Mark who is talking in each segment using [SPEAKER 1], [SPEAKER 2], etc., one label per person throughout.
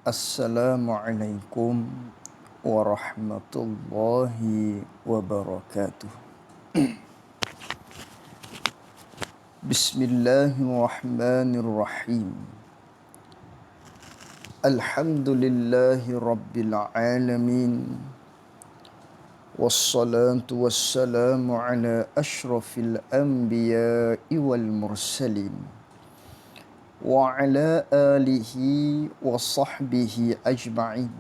[SPEAKER 1] Assalamualaikum warahmatullahi wabarakatuh. Bismillahirrahmanirrahim. Alhamdulillahi rabbil alamin. Wassalatu wassalamu ala ashrafil anbiya'i wal mursalin. Wa ala alihi wa sahbihi ajma'in.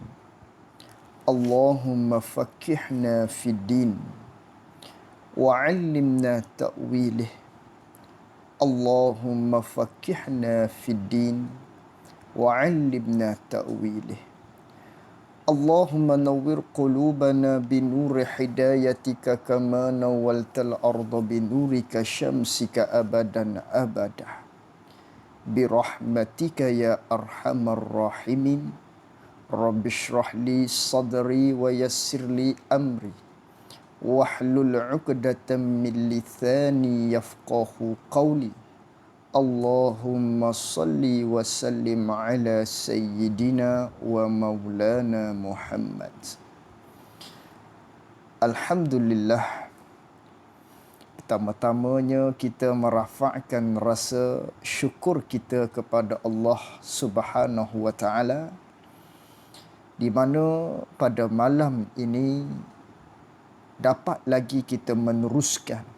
[SPEAKER 1] Allahumma fakihna fid din wa 'allimna ta'wilih. Allahumma fakihna fid din wa 'allimna ta'wilih. Allahumma nawwir qulubana binuri hidayatika kama nawwaltal arda binurika syamsika abadan abadah. Birahmatika ya arhamar rahimin. Rabbi shrah li sadri wa yassir li amri wahlul 'uqdatam min lisani yafqahu qawli. Allahumma salli wa sallim ala sayyidina wa maulana Muhammad. Alhamdulillah, pertama-tamanya kita merafakkan rasa syukur kita kepada Allah Subhanahu wa taala, di mana pada malam ini dapat lagi kita meneruskan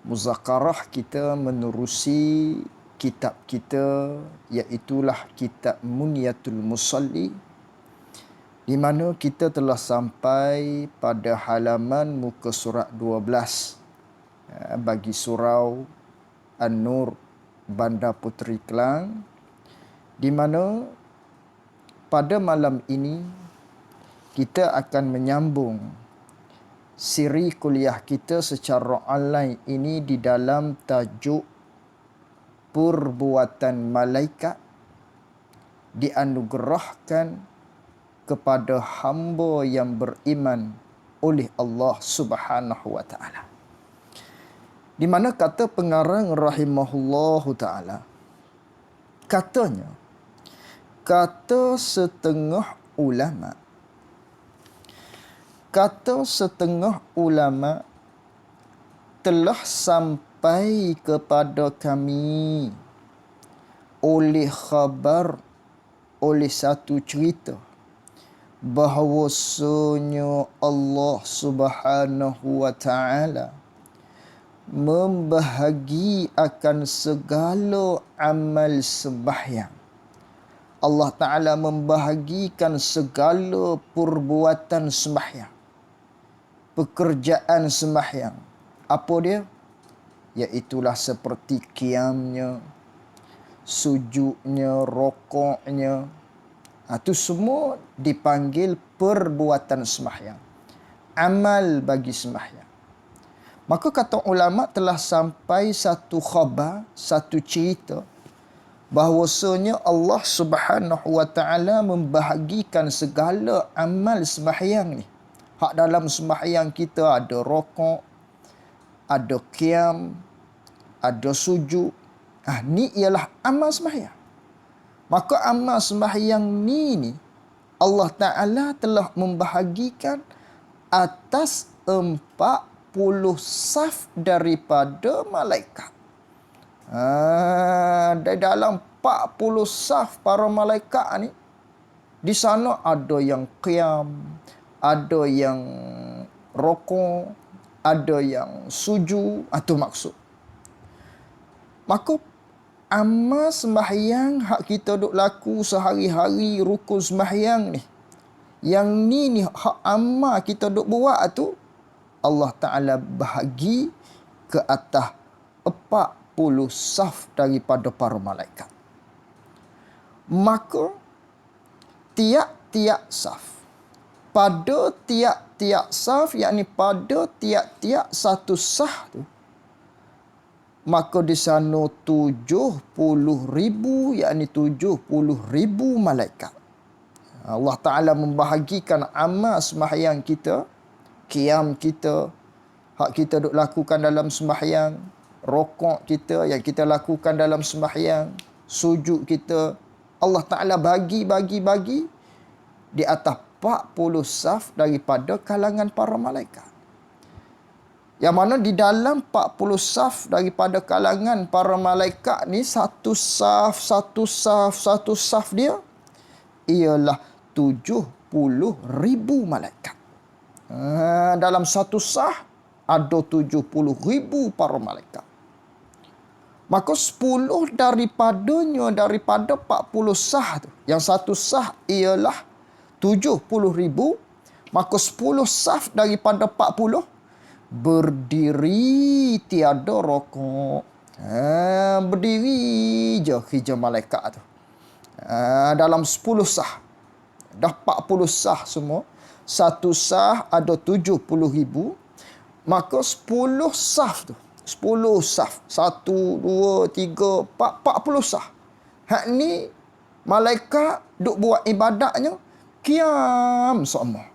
[SPEAKER 1] muzakarah kita menerusi kitab kita, iaitulah kitab Munyatul Musalli, di mana kita telah sampai pada halaman muka surat 12 bagi surau An-Nur Bandar Puteri Klang, di mana pada malam ini kita akan menyambung siri kuliah kita secara online ini di dalam tajuk perbuatan malaikat dianugerahkan kepada hamba yang beriman oleh Allah Subhanahu wa taala. Di mana kata pengarang rahimahullahu taala, katanya, kata setengah ulama telah sampai kepada kami oleh khabar, oleh satu cerita, bahawasanya Allah Subhanahu wa taala membahagi akan segala amal sembahyang. Allah Ta'ala membahagikan segala perbuatan sembahyang, pekerjaan sembahyang. Apa dia? Iaitulah seperti qiyamnya, sujudnya, rokoknya. Itu semua dipanggil perbuatan sembahyang, amal bagi sembahyang. Maka kata ulama telah sampai satu khabar, satu cerita, bahawasanya Allah Subhanahu wa taala membahagikan segala amal sembahyang ni. Hak dalam sembahyang kita ada rokok, ada qiyam, ada sujud. Ni ialah amal sembahyang. Maka amal sembahyang ni Allah Ta'ala telah membahagikan atas 40 saf daripada malaikat. Dari dalam 40 saf para malaikat ni, di sana ada yang qiyam, ada yang rokok, ada yang sujud. Itu maksud. Maka amal sembahyang hak kita duk laku sehari-hari, rukun sembahyang ni, yang ni hak amal kita duk buat tu, Allah Ta'ala bahagi ke atas 40 saf daripada para malaikat. Maka tiap-tiap saf, pada tiap-tiap saf, yakni pada tiap-tiap satu saf tu, maka di sana 70,000, yakni 70,000 malaikat. Allah Ta'ala membahagikan amal sembahyang kita, qiyam kita, hak kita duk lakukan dalam sembahyang, rokok kita yang kita lakukan dalam sembahyang, sujud kita, Allah Ta'ala bagi di atas 40 saf daripada kalangan para malaikat. Yang mana di dalam 40 saf daripada kalangan para malaikat ni, satu saf dia ialah 70,000 malaikat. Dalam satu saf ada 70,000 para malaikat. Maka 10 daripada 40 sah tu, yang satu sah ialah 70,000, maka 10 saf daripada 40 berdiri tiada rokok. Berdiri je hijau malaikat tu. Dalam 10 sah. Dah 40 sah semua. Satu sah ada 70,000. Maka 10 saf tu. 10 saf. 1, 2, 3, 4, 40 saf. Hak ni malaikat duk buat ibadatnya qiyam semua.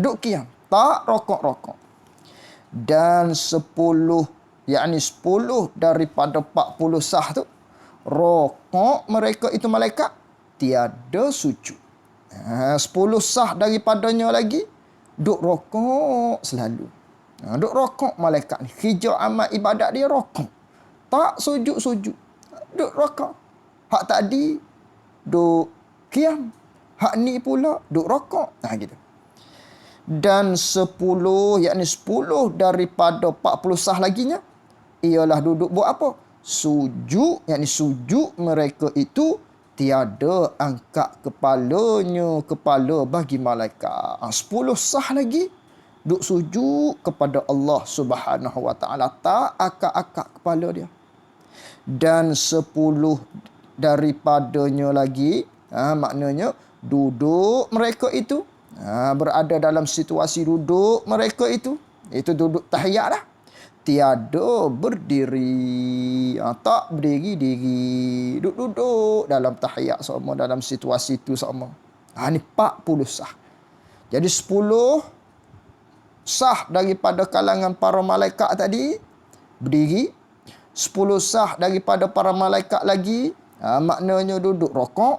[SPEAKER 1] Duk qiyam. Tak rokok-rokok. Dan 10 daripada 40 sah tu, rokok mereka itu malaikat tiada sujud. 10 sah daripadanya lagi duk rokok selalu. Duk rokok malaikat ni. Hijau amal ibadat dia rokok. Tak sujud-sujud. Duk rokok. Hak tadi duk qiyam. Hak ni pula duk rokok. Gitu. Dan 10 daripada 40 sah laginya ialah duduk buat apa? Sujud. Sujud mereka itu tiada angkat kepala bagi malaikat. 10 sah lagi duk sujud kepada Allah Subhanahu wa taala, tak akak-akak kepala dia. Dan 10 daripadanya lagi, maknanya duduk mereka itu, berada dalam situasi duduk mereka itu duduk tahiyat dah, tiada berdiri, tak berdiri-diri, duduk dalam tahiyat sama, dalam situasi itu sama. Ni 40 sah. Jadi 10 sah daripada kalangan para malaikat tadi berdiri, 10 sah daripada para malaikat lagi, maknanya duduk rokok,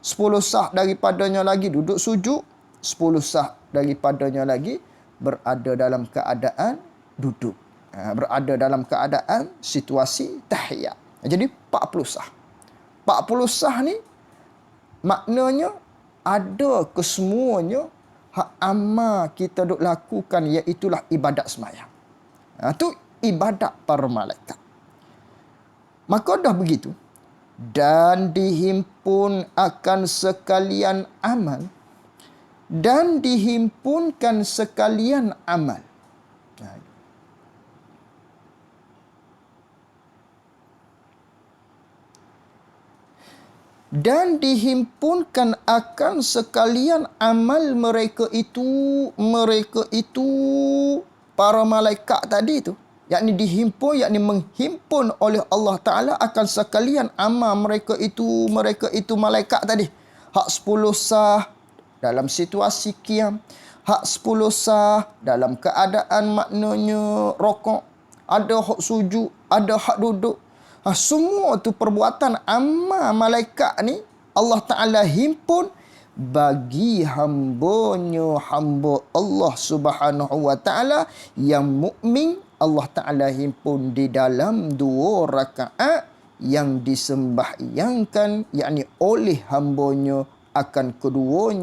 [SPEAKER 1] 10 sah daripadanya lagi duduk sujud, 10 sah daripadanya lagi berada dalam keadaan duduk, berada dalam keadaan situasi tahiyat. Jadi 40 sah. 40 sah ni maknanya ada kesemuanya hak amal kita duk lakukan, iaitulah ibadat sembahyang. Tu ibadat para malaikat. Maka dah begitu, dan dihimpun akan sekalian amal, dan dihimpunkan sekalian amal. Dan dihimpunkan akan sekalian amal mereka itu para malaikat tadi itu, yakni dihimpun, yakni menghimpun oleh Allah Ta'ala akan sekalian amal mereka itu malaikat tadi. Hak 10 sah dalam situasi qiyam, hak 10 sah dalam keadaan maknanya rokok, ada hak sujud, ada hak duduk. Semua tu perbuatan amal malaikat ni Allah Ta'ala himpun bagi hamba Allah Subhanahu wa Ta'ala yang mukmin. Allah Ta'ala himpun di dalam 2 rakaat yang disembahyangkan, yakni oleh hambanya akan kedua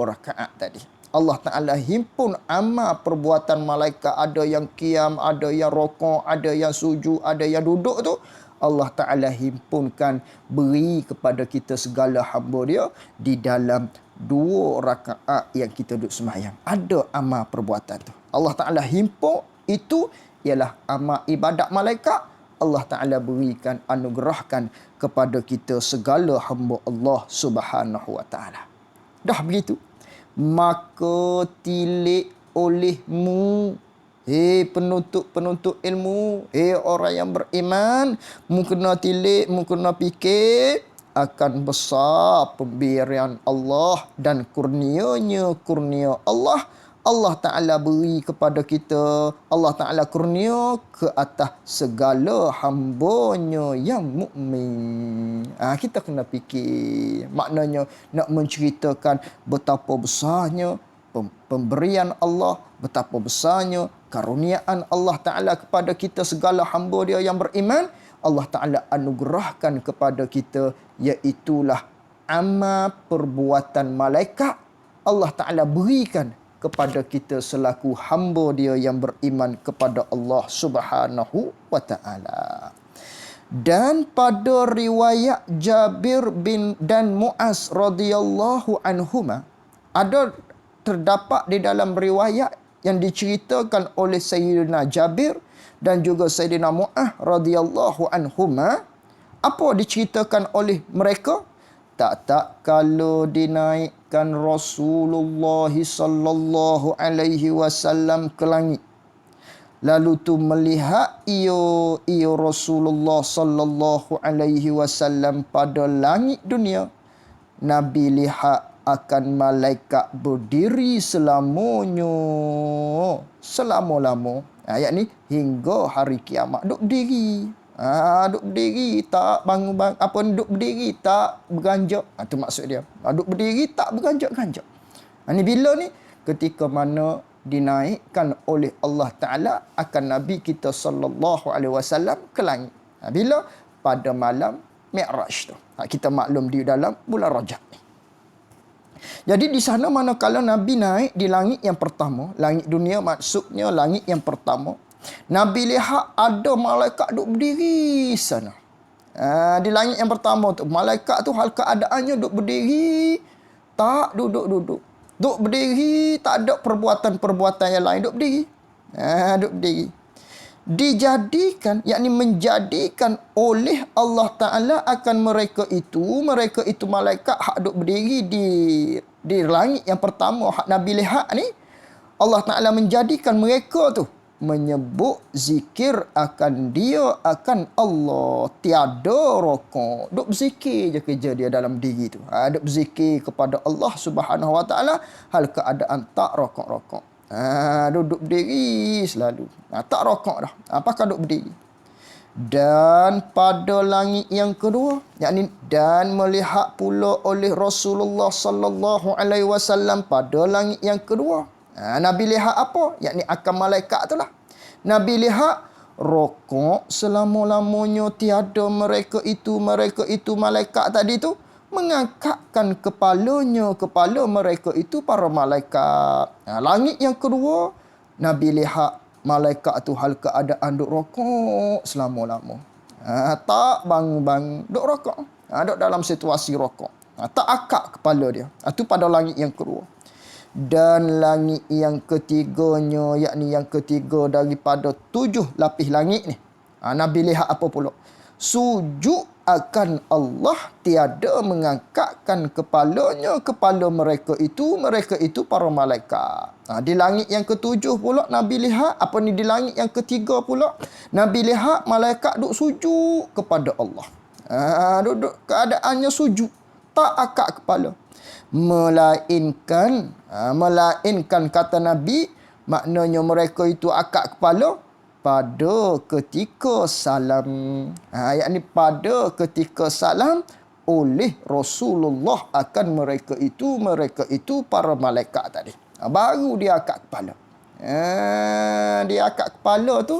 [SPEAKER 1] rakaat tadi. Allah Ta'ala himpun amal perbuatan malaikat, ada yang qiyam, ada yang rokok, ada yang sujud, ada yang duduk tu. Allah Ta'ala himpunkan, beri kepada kita segala hamba dia di dalam 2 rakaat yang kita duduk sembahyang. Ada amal perbuatan tu. Allah Ta'ala himpun, itu ialah amal ibadat malaikat. Allah Ta'ala berikan, anugerahkan kepada kita segala hamba Allah Subhanahu wa Ta'ala. Dah begitu, maka tilik olehmu, penuntut ilmu, orang yang beriman, mu kena tilik, mu kena fikir akan besar pemberian Allah dan kurnia Allah Allah Ta'ala beri kepada kita, Allah Ta'ala kurnia ke atas segala hambanya yang mukmin. Kita kena fikir. Maknanya nak menceritakan betapa besarnya pemberian Allah, betapa besarnya karuniaan Allah Ta'ala kepada kita segala hamba dia yang beriman. Allah Ta'ala anugerahkan kepada kita, iaitulah amal perbuatan malaikat. Allah Ta'ala berikan kepada kita selaku hamba dia yang beriman kepada Allah Subhanahu wa Ta'ala. Dan pada riwayat Jabir bin dan Muaz radhiyallahu anhuma, ada terdapat di dalam riwayat yang diceritakan oleh Sayyidina Jabir dan juga Sayyidina Muaz radhiyallahu anhuma, apa diceritakan oleh mereka? Tak kalau dinaikkan Rasulullah sallallahu alaihi wasallam ke langit, lalu tu melihat ia Rasulullah sallallahu alaihi wasallam pada langit dunia, Nabi lihat akan malaikat berdiri selama-lama. Ayat ni hingga hari kiamat duk berdiri. Duk berdiri tak bangun, duk berdiri tak berganjak. Tu maksud dia. Duk berdiri tak berganjak-ganjak. Ni bila ni? Ketika mana dinaikkan oleh Allah Ta'ala akan Nabi kita sallallahu alaihi wasallam ke langit. Bila? Pada malam Mi'raj tu. Kita maklum di dalam bulan Rajab ni. Jadi di sana manakala Nabi naik di langit yang pertama, langit dunia maksudnya langit yang pertama, Nabi lihat ada malaikat duduk berdiri sana. Di langit yang pertama tu, malaikat tu hal keadaannya duduk berdiri, tak duduk-duduk. Duduk berdiri, tak ada perbuatan-perbuatan yang lain, duduk berdiri. Duduk berdiri. Dijadikan, yakni menjadikan oleh Allah Ta'ala akan mereka itu malaikat hak duduk berdiri di langit yang pertama, hak Nabi lihat ni, Allah Ta'ala menjadikan mereka tu menyebut zikir akan dia, akan Allah. Tiada rokok. Duk berzikir je kerja dia dalam diri tu. Duk berzikir kepada Allah Subhanahu Wa Ta'ala hal keadaan tak rokok-rokok. Duduk berdiri selalu. Tak rokok dah. Apakah duduk berdiri? Dan pada langit yang kedua, yakni dan melihat pula oleh Rasulullah sallallahu alaihi wasallam pada langit yang kedua. Nabi lihat apa? Yakni akan malaikat tu lah. Nabi lihat rokok selama-lamanya tiada mereka itu malaikat tadi tu mengangkatkan kepala mereka itu para malaikat. Langit yang kedua, Nabi lihat malaikat tu hal keadaan duk rokok selama-lama. Tak bangun-bangun, duk rokok. Duk dalam situasi rokok. Tak akak kepala dia. Itu pada langit yang kedua. Dan langit yang ketiganya, yakni yang ketiga daripada 7 lapis langit ni, Nabi lihat apa pula? Sujud akan Allah, tiada mengangkatkan kepala mereka itu para malaikat. Di langit yang ketujuh pula Nabi lihat apa ni? Di langit yang ketiga pula Nabi lihat malaikat duk sujud kepada Allah. Duduk keadaannya sujud, tak akak kepala. Melainkan kata Nabi, maknanya mereka itu akak kepala pada ketika salam. Yakni pada ketika salam oleh Rasulullah akan mereka itu para malaikat tadi. Baru dia akak kepala. Dia akak kepala tu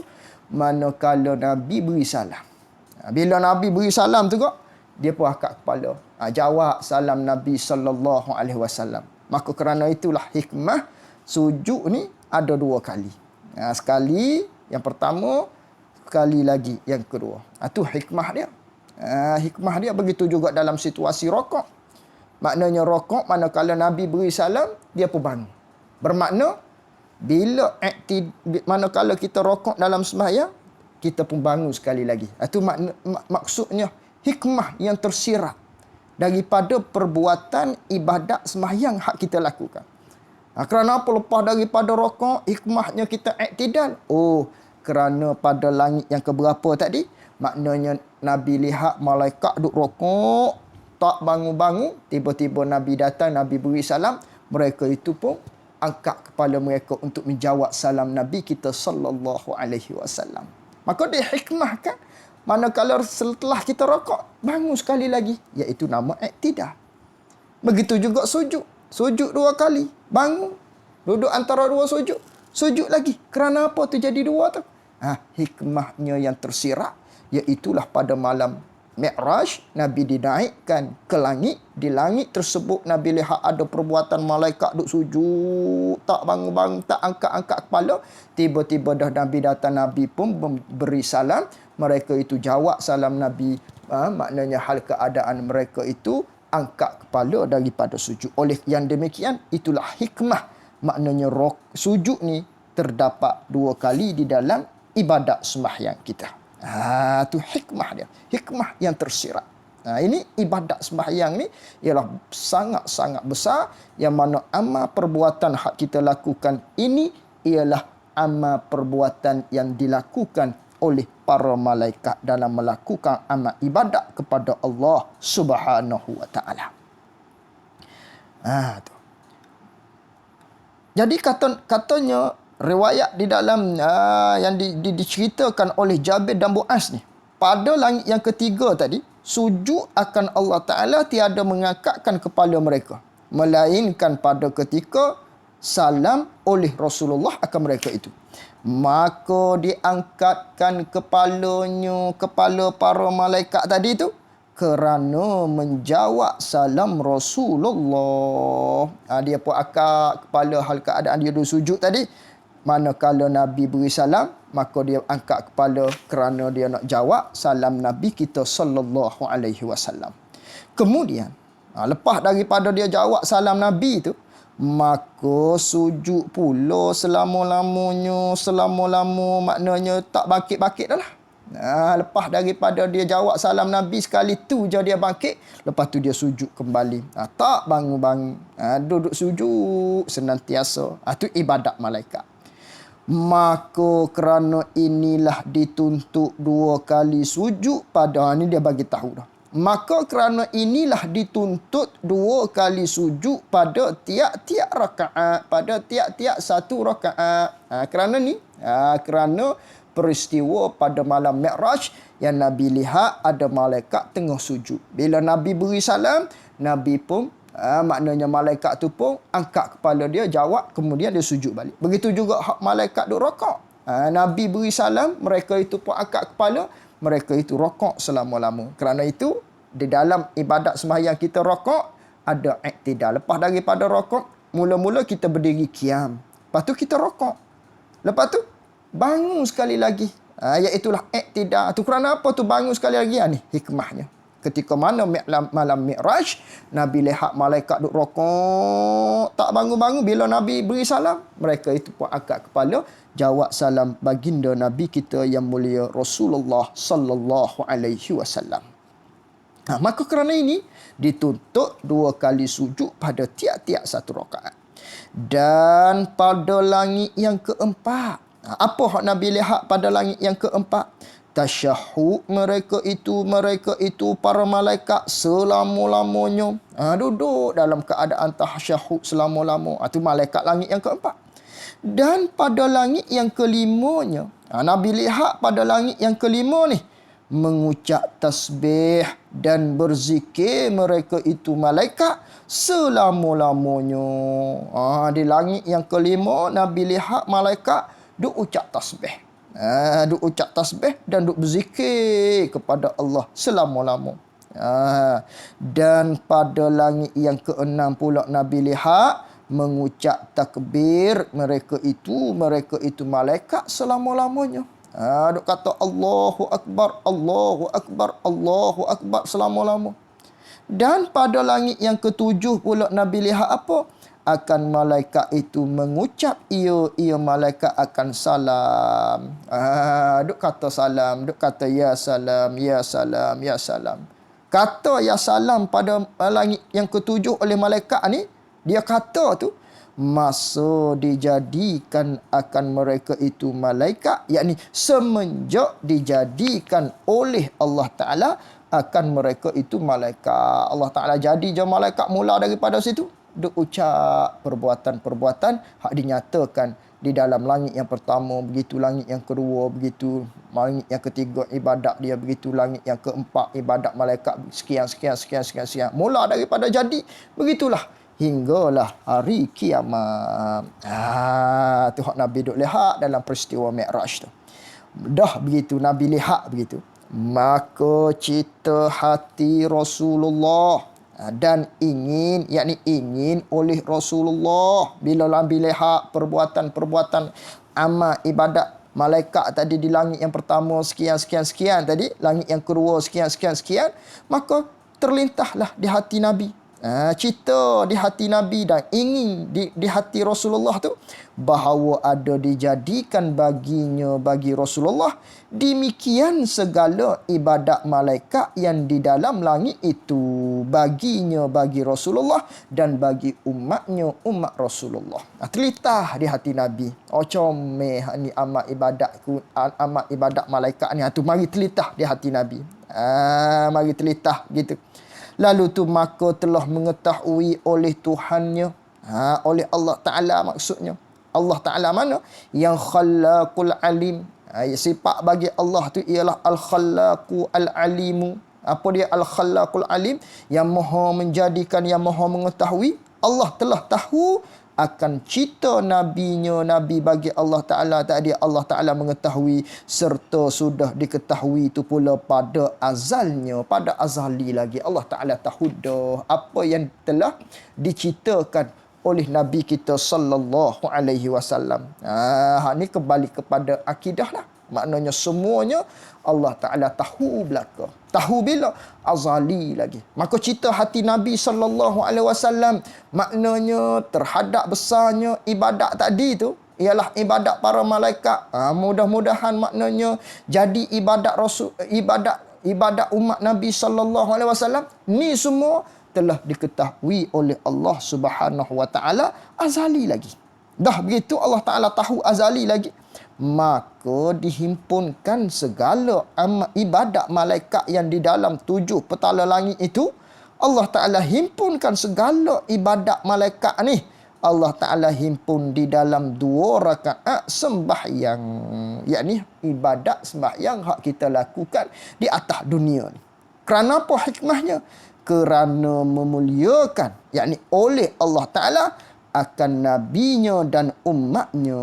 [SPEAKER 1] manakala Nabi beri salam. Bila Nabi beri salam tu kok, dia pun akak kepala. Jawab salam Nabi sallallahu alaihi wasallam. Maka kerana itulah hikmah sujud ni ada 2 kali. Sekali yang pertama, sekali lagi yang kedua. Itu hikmah dia. Hikmah dia begitu juga dalam situasi rokok. Maknanya rokok manakala Nabi beri salam, dia pun bangun. Bermakna bila manakala kita rokok dalam sembahyang, kita pun bangun sekali lagi. Itu maksudnya hikmah yang tersirat daripada perbuatan ibadat sembahyang hak kita lakukan. Kerana apa? Lepas daripada rokok, hikmahnya kita iktidal. Kerana pada langit yang keberapa tadi, maknanya Nabi lihat malaikat duk rokok, tak bangun-bangun, tiba-tiba Nabi datang, Nabi beri salam, mereka itu pun angkat kepala mereka untuk menjawab salam Nabi kita sallallahu alaihi wasallam. Maka dia hikmahkan manakala setelah kita rokok bangun sekali lagi, iaitu nama i'tidal. Begitu juga sujud. Sujud 2 kali, bangun, duduk antara 2 sujud, sujud lagi. Kerana apa tu jadi 2 tu? Hikmahnya yang tersirat, iaitulah pada malam Mi'raj, Nabi dinaikkan ke langit. Di langit tersebut Nabi lihat ada perbuatan malaikat duk sujud, tak bangun-bangun, tak angkat-angkat kepala. Tiba-tiba dah Nabi datang, Nabi pun beri salam. Mereka itu jawab salam Nabi. Maknanya hal keadaan mereka itu angkat kepala daripada sujud. Oleh yang demikian, itulah hikmah. Maknanya sujud ni terdapat 2 kali di dalam ibadat sembahyang kita. Itu hikmah dia. Hikmah yang tersirat. Ini ibadat sembahyang ni ialah sangat-sangat besar, yang mana amal perbuatan hak kita lakukan ini ialah amal perbuatan yang dilakukan oleh para malaikat dalam melakukan amal ibadat kepada Allah Subhanahu wa taala. Tu. Jadi katanya riwayat di dalam yang diceritakan oleh Jabir dan Muaz ni, pada langit yang ketiga tadi, sujud akan Allah Ta'ala tiada mengangkatkan kepala mereka, melainkan pada ketika salam oleh Rasulullah akan mereka itu. Maka diangkatkan kepalanya, kepala para malaikat tadi tu, kerana menjawab salam Rasulullah. Dia pun angkat kepala hal keadaan dia duduk sujud tadi. Manakala Nabi beri salam, maka dia angkat kepala kerana dia nak jawab salam Nabi kita sallallahu alaihi wasallam. Kemudian, lepas daripada dia jawab salam Nabi tu, maka sujud pula selama-lamanya, maknanya tak bangkit-bangkit dah lah. Lepas daripada dia jawab salam Nabi sekali tu je dia bangkit, lepas tu dia sujud kembali. Tak bangun-bangun, duduk sujud senantiasa. Itu ibadat malaikat. Maka kerana inilah dituntut 2 kali sujud pada ni dia bagi tahu dah. Maka kerana inilah dituntut 2 kali sujud pada tiap-tiap rakaat, pada tiap-tiap 1 rakaat. Kerana ni, kerana peristiwa pada malam Mi'raj yang Nabi lihat ada malaikat tengah sujud. Bila Nabi beri salam, Nabi pun maknanya malaikat tu pun angkat kepala dia, jawab, kemudian dia sujud balik. Begitu juga hak malaikat duk rokok. Nabi beri salam, mereka itu pun angkat kepala, mereka itu rokok selama-lama. Kerana itu, di dalam ibadat sembahyang kita rokok, ada i'tidal. Lepas daripada rokok, mula-mula kita berdiri qiyam. Lepas tu kita rokok. Lepas tu, bangun sekali lagi. Iaitulah i'tidal. Tu kerana apa tu bangun sekali lagi? Ni hikmahnya. Ketika mana malam Mi'raj, Nabi lihat malaikat duk rokok, tak bangun-bangun. Bila Nabi beri salam, mereka itu pun angkat kepala, jawab salam baginda Nabi kita yang mulia Rasulullah sallallahu alaihi wasallam. Maka kerana ini, dituntut 2 kali sujud pada tiap-tiap 1 rakaat. Dan pada langit yang keempat, apa hak Nabi lihat pada langit yang keempat? Tasyahud mereka itu para malaikat selama-lamanya. Duduk dalam keadaan tasyahud selama-lama. Itu malaikat langit yang keempat. Dan pada langit yang kelimanya, Nabi lihat pada langit yang kelima ni, mengucap tasbih dan berzikir mereka itu malaikat selama-lamanya. Di langit yang kelima, Nabi lihat malaikat duk ucap tasbih. Duk ucap tasbih dan duk berzikir kepada Allah selama-lama. Dan pada langit yang keenam pula Nabi lihat mengucap takbir mereka itu malaikat selama-lamanya. Duk kata Allahu Akbar, Allahu Akbar, Allahu Akbar selama-lama. Dan pada langit yang ketujuh pula Nabi lihat apa? Akan malaikat itu mengucap, ia malaikat akan salam. Duk kata salam, duk kata ya salam, ya salam, ya salam. Kata ya salam pada langit yang ketujuh oleh malaikat ni, dia kata tu masa dijadikan akan mereka itu malaikat, yakni semenjak dijadikan oleh Allah Ta'ala akan mereka itu malaikat. Allah Ta'ala jadi je malaikat mula daripada situ. duk ucap perbuatan-perbuatan hak dinyatakan di dalam langit yang pertama, begitu langit yang kedua, begitu langit yang ketiga ibadat dia, begitu langit yang keempat ibadat malaikat sekian. Mula daripada jadi begitulah hinggalah hari kiamat. Tu hak Nabi duk lihat dalam peristiwa Mi'raj tu. Dah begitu Nabi lihat begitu, maka cita hati Rasulullah dan ingin oleh Rasulullah bila Nabi lihat perbuatan-perbuatan amal ibadat malaikat tadi di langit yang pertama sekian tadi, langit yang kedua sekian, maka terlintahlah di hati Nabi. Cita di hati Nabi dan ingin di hati Rasulullah tu bahawa ada dijadikan bagi Rasulullah demikian segala ibadat malaikat yang di dalam langit itu bagi Rasulullah dan bagi umat Rasulullah. Terlitah di hati Nabi. Comel ni amat ibadat malaikat ni. Tu mari terlitah di hati Nabi. Mari terlitah gitu. Lalu tu maka telah mengetahui oleh Tuhannya, oleh Allah Ta'ala maksudnya. Allah Ta'ala mana? Yang khallaqul alim. Sifat bagi Allah tu ialah al-khallaqu al-alimu. Apa dia al-khallaqul alim? Yang maha menjadikan, yang maha mengetahui. Allah telah tahu akan cita nabinya, nabi bagi Allah Ta'ala tadi. Allah Ta'ala mengetahui serta sudah diketahui itu pula pada azalnya, pada azali lagi. Allah Ta'ala tahu dah apa yang telah diciptakan oleh Nabi kita sallallahu alaihi wasallam. Ni kembali kepada akidah lah. Maknanya semuanya Allah Ta'ala tahu belaka. Tahu bila? Azali lagi. Maka cita hati Nabi sallallahu alaihi wasallam maknanya terhadap besarnya ibadat tadi tu ialah ibadat para malaikat. Mudah-mudahan maknanya jadi ibadat Rasul, ibadat umat Nabi sallallahu alaihi wasallam ni semua telah diketahui oleh Allah Subhanahu wa taala azali lagi. Dah begitu Allah Ta'ala tahu azali lagi, maka dihimpunkan segala ibadat malaikat yang di dalam 7 petala langit itu. Allah Ta'ala himpunkan segala ibadat malaikat ni. Allah Ta'ala himpun di dalam 2 rakaat sembahyang. Yakni ibadat sembahyang hak kita lakukan di atas dunia ni. Kerana apa hikmahnya? Kerana memuliakan, yakni oleh Allah Ta'ala akan nabinya dan umatnya.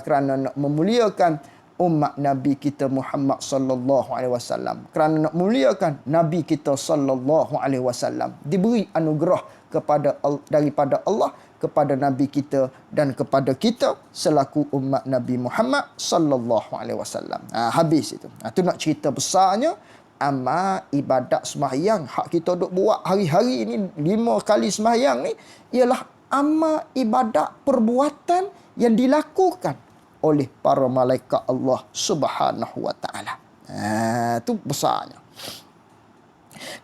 [SPEAKER 1] Kerana nak memuliakan umat Nabi kita Muhammad sallallahu alaihi wasallam, kerana nak memuliakan Nabi kita sallallahu alaihi wasallam, diberi anugerah daripada Allah kepada Nabi kita dan kepada kita selaku umat Nabi Muhammad sallallahu alaihi wasallam. Habis itu. Tu nak cerita besarnya amal ibadat sembahyang hak kita duk buat hari-hari ni, 5 kali sembahyang ni ialah amal ibadat perbuatan yang dilakukan oleh para malaikat Allah Subhanahu wa taala. Tu besarnya.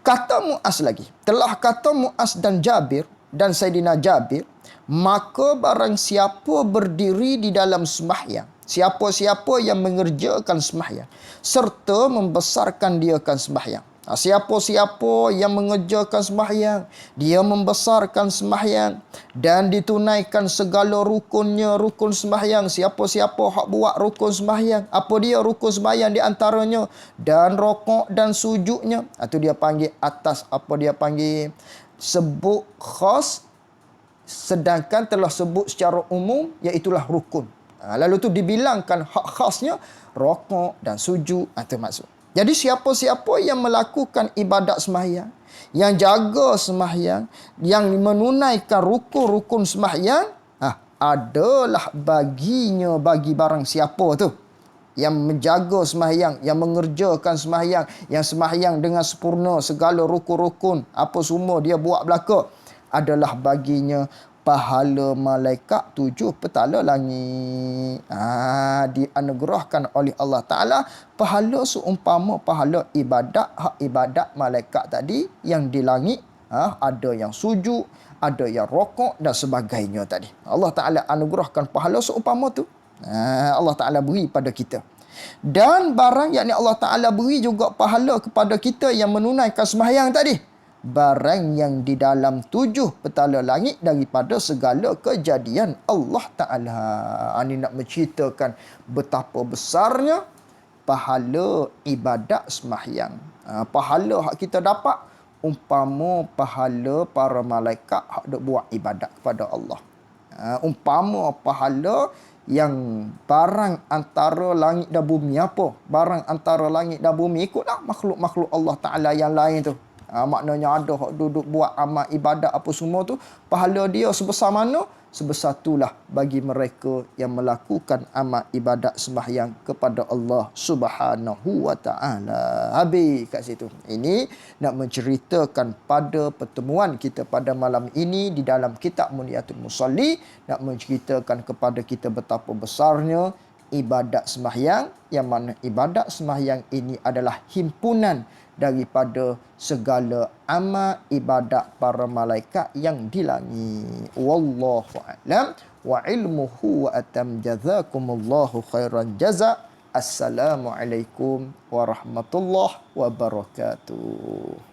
[SPEAKER 1] Kata Muaz lagi, telah kata Muaz dan Jabir dan Saidina Jabir, maka barang siapa berdiri di dalam sembahyang, siapa-siapa yang mengerjakan sembahyang serta membesarkan diakan sembahyang. Siapa-siapa yang mengerjakan sembahyang, dia membesarkan sembahyang dan ditunaikan segala rukunnya, rukun sembahyang. Siapa-siapa hak buat rukun sembahyang, apa dia rukun sembahyang di antaranya, dan rokok dan sujudnya. Itu dia panggil atas, apa dia panggil, sebut khas, sedangkan telah sebut secara umum, iaitulah rukun. Lalu tu dibilangkan hak khasnya rokok dan sujud. Itu maksud. Jadi siapa-siapa yang melakukan ibadat sembahyang, yang jaga sembahyang, yang menunaikan rukun-rukun sembahyang, adalah baginya, bagi barang siapa tu yang menjaga sembahyang, yang mengerjakan sembahyang, yang sembahyang dengan sempurna segala rukun-rukun, apa semua dia buat belaka, adalah baginya pahala malaikat 7 petala langit. Dianugerahkan oleh Allah Ta'ala pahala seumpama pahala ibadat, hak ibadat malaikat tadi yang di langit. Ada yang sujud, ada yang rokok dan sebagainya tadi. Allah Ta'ala anugerahkan pahala seumpama tu. Allah Ta'ala beri pada kita. Dan barang yakni Allah Ta'ala beri juga pahala kepada kita yang menunaikan sembahyang tadi. barang yang di dalam 7 petala langit daripada segala kejadian Allah Ta'ala. Ini nak menceritakan betapa besarnya pahala ibadat sembahyang. Pahala hak kita dapat umpama pahala para malaikat hak duk buat ibadat kepada Allah. Umpama pahala yang barang antara langit dan bumi apa? Barang antara langit dan bumi ikutlah makhluk-makhluk Allah Ta'ala yang lain tu. Maknanya ada hak duduk buat amal ibadat apa semua tu, pahala dia sebesar mana? Sebesar itulah bagi mereka yang melakukan amal ibadat sembahyang kepada Allah Subhanahu wa Ta'ala. Habis kat situ. Ini nak menceritakan pada pertemuan kita pada malam ini di dalam kitab Muniyatul Musalli, nak menceritakan kepada kita betapa besarnya ibadat sembahyang, yang mana ibadat sembahyang ini adalah himpunan daripada segala amal ibadat para malaikat yang di langit. Wallahu a'lam wa ilmuhu wa atam. Jazakumullahu khairan jaza. Assalamualaikum warahmatullahi wabarakatuh.